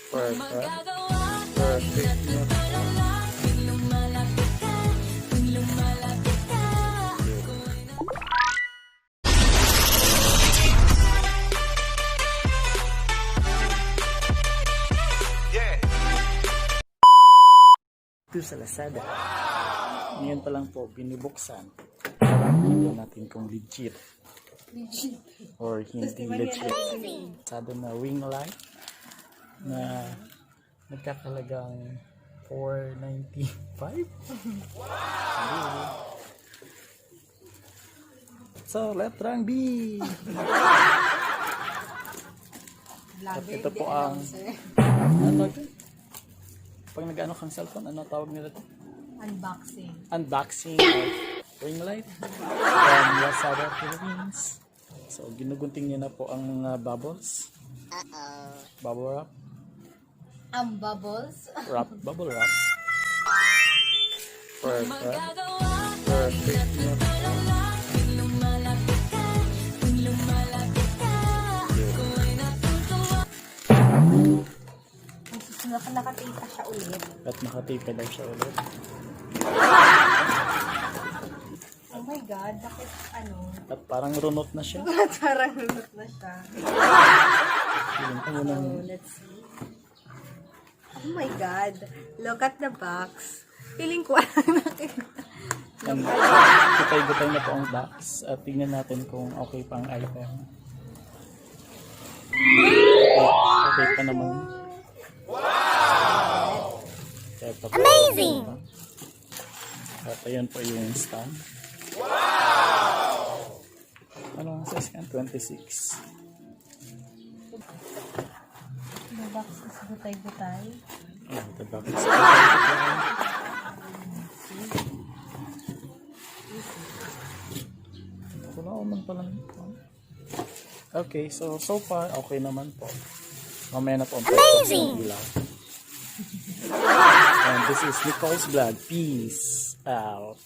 Perfect. Perfect. Ito sa Lazada. Ngayon pa lang po binubuksan. Tingnan natin kung legit or hindi legit. Lazada na wing light na nagkakalagang $4.95. So, letrang B. At ito po ang ano ito? Pag nag-ano kang cellphone, ano tawag nila ito? Unboxing. Unboxing of ring light from Lazada Philippines. So, ginugunting niya na po ang bubbles. Bubble wrap. Bubbles. Bubble wrap. Perfect. Perfect. Nakatipa siya ulit. At nakatipa daw siya ulit. Oh my God, bakit ano? At parang runot na siya. Parang lunot na siya. Yun po muna. So, let's see. Oh my God, look at the box. Feeling ko lang nakita. Gutay-gutay na po ang box. At tingnan natin kung okay pang item. Okay pa naman. Ito po. Amazing! At ayan po yung stand. Ano ang size yan? 26. The box is gutay-gutay. Ayan, the box. Wala naman pala. Okay, so far, okay naman po. Mamaya na po. Amazing! And this is Nicole's vlog. Peace out.